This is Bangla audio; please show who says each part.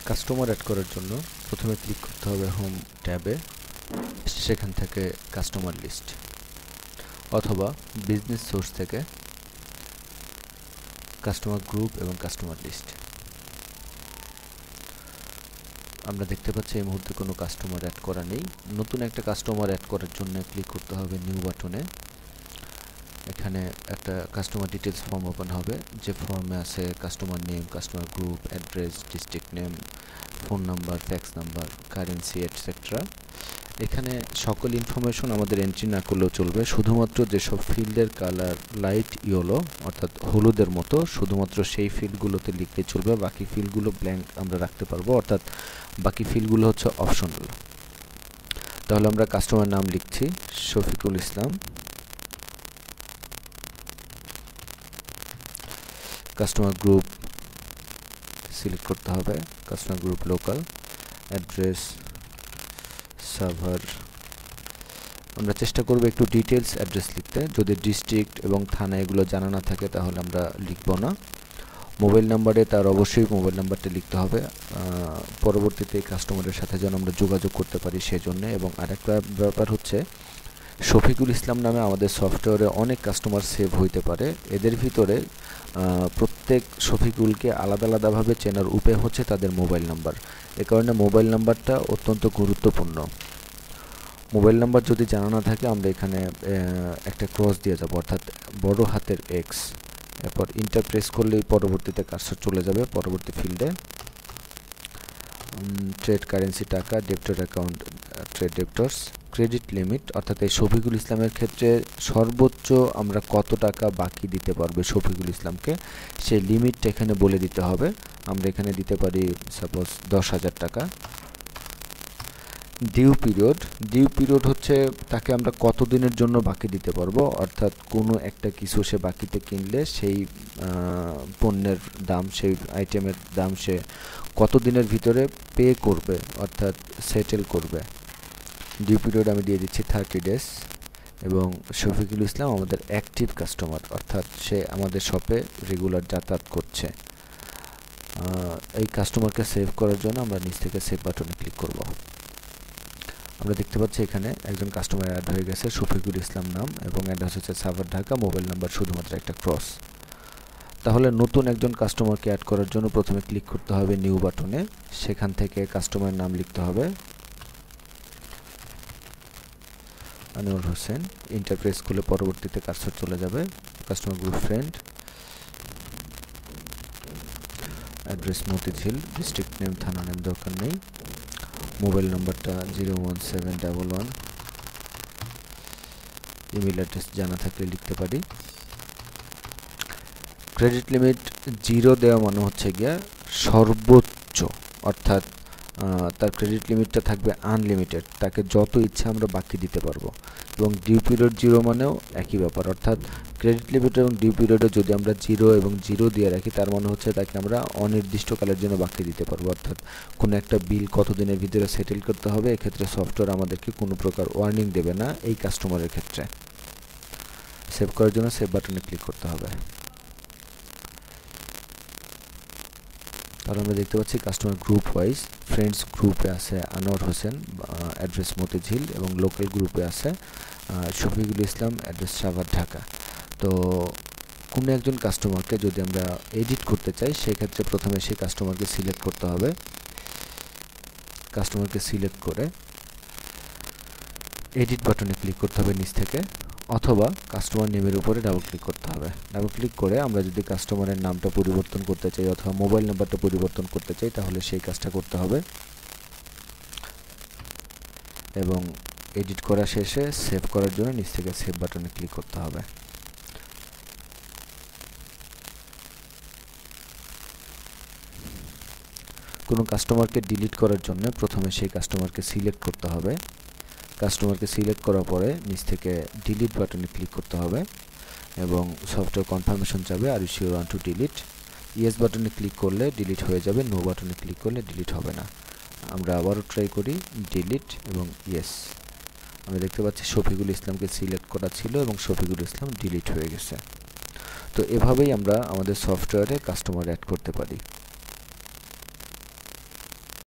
Speaker 1: কাস্টমার অ্যাড করার জন্য প্রথমে ক্লিক করতে হবে হোম ট্যাবে, সেখান থেকে কাস্টমার লিস্ট অথবা বিজনেস সোর্স থেকে কাস্টমার গ্রুপ এবং কাস্টমার লিস্ট। আমরা দেখতে পাচ্ছি এই মুহূর্তে কোনো কাস্টমার অ্যাড করা নেই। নতুন একটা কাস্টমার অ্যাড করার জন্য ক্লিক করতে হবে নিউ বাটনে। এখানে একটা কাস্টমার ডিটেলস ফর্ম ওপেন হবে, যে ফর্মে আছে customer name, customer group, address, district name, phone number, fax number, currency etcetera. এখানে সকল ইনফরমেশন আমাদের এন্ট্রি না করলেও চলবে, শুধুমাত্র যেসব ফিল্ডের কালার লাইট ইয়েলো অর্থাৎ হলুদের মতো শুধুমাত্র সেই ফিল্ডগুলোতে লিখতে চলবে। বাকি ফিল্ডগুলো ব্ল্যাঙ্ক আমরা রাখতে পারবো, অর্থাৎ বাকি ফিল্ডগুলো হচ্ছে অপশনাল। তাহলে আমরা কাস্টমার নাম লিখছি Shafiqul Islam, customer group select করতে হবে, customer group local, address Savar. আমরা চেষ্টা করব একটু ডিটেলস অ্যাড্রেস লিখতে, যদি ডিস্ট্রিক্ট এবং থানা এগুলো জানা না থাকে তাহলে আমরা লিখব না। মোবাইল নাম্বারে তার অবশ্যই মোবাইল নাম্বারটা লিখতে হবে, পরবর্তীতে কাস্টমারের সাথে যেন আমরা যোগাযোগ করতে পারি সেজন্য। এবং আরেকটা ব্যাপার হচ্ছে শফিকুল ইসলাম নামে আমাদের সফটওয়্যারে অনেক কাস্টমার সেভ হইতে পারে, এদের ভিতরে প্রত্যেক শফিকুলকে আলাদা আলাদাভাবে চেনার উপায় হচ্ছে তাদের মোবাইল নাম্বার। এ কারণে মোবাইল নাম্বারটা অত্যন্ত গুরুত্বপূর্ণ। মোবাইল নাম্বার যদি জানা না থাকে আমরা এখানে একটা ক্রস দিয়ে যাব, অর্থাৎ বড় হাতের এক্স, এরপর ইন্টার প্রেস করলেই পরবর্তীতে কার্সর চলে যাবে পরবর্তী ফিল্ডে। ট্রেড কারেন্সি টাকা, ডেবিটর অ্যাকাউন্ট ট্রেড ডেবিটরস, ক্রেডিট লিমিট অর্থাৎ এই শফিকুল ইসলামের ক্ষেত্রে সর্বোচ্চ আমরা কত টাকা বাকি দিতে পারবে শফিকুল ইসলামকে সেই লিমিটটা এখানে বলে দিতে হবে। আমরা এখানে দিতে পারি সাপোজ 10,000 টাকা। ডিউ পিরিয়ড হচ্ছে তাকে আমরা কত দিনের জন্য বাকি দিতে পারবো, অর্থাৎ কোনো একটা কিছু সে বাকিতে কিনলে সেই পণ্যের দাম, সেই আইটেমের দাম সে কত দিনের ভিতরে পে করবে অর্থাৎ সেটেল করবে। ডিউ পিরিয়ড আমি দিয়ে দিচ্ছি 30 ডেজ। এবং শফিকুল ইসলাম আমাদের অ্যাক্টিভ কাস্টমার, অর্থাৎ সে আমাদের শপে রেগুলার যাতায়াত করছে। এই কাস্টমারকে সেভ করার জন্য আমরা নিচ থেকে সেভ বাটনে ক্লিক করব। আমরা দেখতে পাচ্ছি এখানে একজন কাস্টমার অ্যাড হয়ে গেছে, শফিকুল ইসলাম নাম এবং অ্যাড্রেস হচ্ছে সাভার ঢাকা, মোবাইল নাম্বার শুধুমাত্র একটা ক্রস। তাহলে নতুন একজন কাস্টমারকে অ্যাড করার জন্য প্রথমে ক্লিক করতে হবে নিউ বাটনে, সেখান থেকে কাস্টমার নাম লিখতে হবে আনোয়ার হোসেন, ইন্টার প্রেস করলে পরবর্তীতে কার্সর চলে যাবে। Customer group friend, address Motijheel, district name থানা নেম দরকার নেই, মোবাইল নাম্বারটা 01711, ইমেল অ্যাড্রেস জানা থাকলে লিখতে পারি। ক্রেডিট লিমিট 0 দেওয়া মানে হচ্ছে গিয়া সর্বোচ্চ, অর্থাৎ তার ক্রেডিট লিমিটটা থাকবে আনলিমিটেড, তাকে যত ইচ্ছা আমরা বাকি দিতে পারবো। এবং ডিউ পিরিয়ড 0 মানেও একই ব্যাপার, অর্থাৎ ক্রেডিট লিমিট এবং ডিউ পিরিয়ডে যদি আমরা 0 এবং 0 দিয়ে রাখি তার মানে হচ্ছে তাকে আমরা অনির্দিষ্টকালের জন্য বাকি দিতে পারবো, অর্থাৎ কোনো একটা বিল কত দিনের ভিতরে সেটেল করতে হবে। এক্ষেত্রে সফটওয়্যার আমাদেরকে কোনো প্রকার ওয়ার্নিং দেবে না এই কাস্টমারের ক্ষেত্রে। সেভ করার জন্য সেভ বাটনে ক্লিক করতে হবে। তাহলে আমরা দেখতে পাচ্ছি কাস্টমার গ্রুপ ওয়াইজ ফ্রেন্ডস গ্রুপে আছে আনোয়ার হোসেন, অ্যাড্রেস মতিঝিল, এবং লোকাল গ্রুপে আছে শফিকুল ইসলাম, অ্যাড্রেস সাভার ঢাকা। তো কোনো একজন কাস্টমারকে যদি আমরা এডিট করতে চাই সেক্ষেত্রে প্রথমে সেই কাস্টমারকে সিলেক্ট করতে হবে। কাস্টমারকে সিলেক্ট করে এডিট বাটনে ক্লিক করতে হবে নিচ থেকে, অথবা কাস্টমার নেমের উপরে ডাবল ক্লিক করতে হবে। ডাবল ক্লিক করে আমরা যদি কাস্টমারের নামটা পরিবর্তন করতে চাই অথবা মোবাইল নাম্বারটা পরিবর্তন করতে চাই তাহলে সেই কাজটা করতে হবে। এবং এডিট করা শেষে সেভ করার জন্য নিচ থেকে সেভ বাটনে ক্লিক করতে হবে। কোনো কাস্টমারকে ডিলিট করার জন্য প্রথমে সেই কাস্টমারকে সিলেক্ট করতে হবে। কাস্টমারকে সিলেক্ট করার পরে নিচ থেকে ডিলিট বাটনে ক্লিক করতে হবে এবং সফটওয়্যার কনফার্মেশন যাবে are you sure want to delete. Yes বাটনে ক্লিক করলে ডিলিট হয়ে যাবে, নো বাটনে ক্লিক করলে ডিলিট হবে না। আমরা আবারও ট্রাই করি, ডিলিট এবং ইয়েস। আমরা দেখতে পাচ্ছি শফিকুল ইসলামকে সিলেক্ট করা ছিল এবং শফিকুল ইসলাম ডিলিট হয়ে গেছে। তো এভাবেই আমরা আমাদের সফটওয়্যারে কাস্টমার অ্যাড করতে পারি।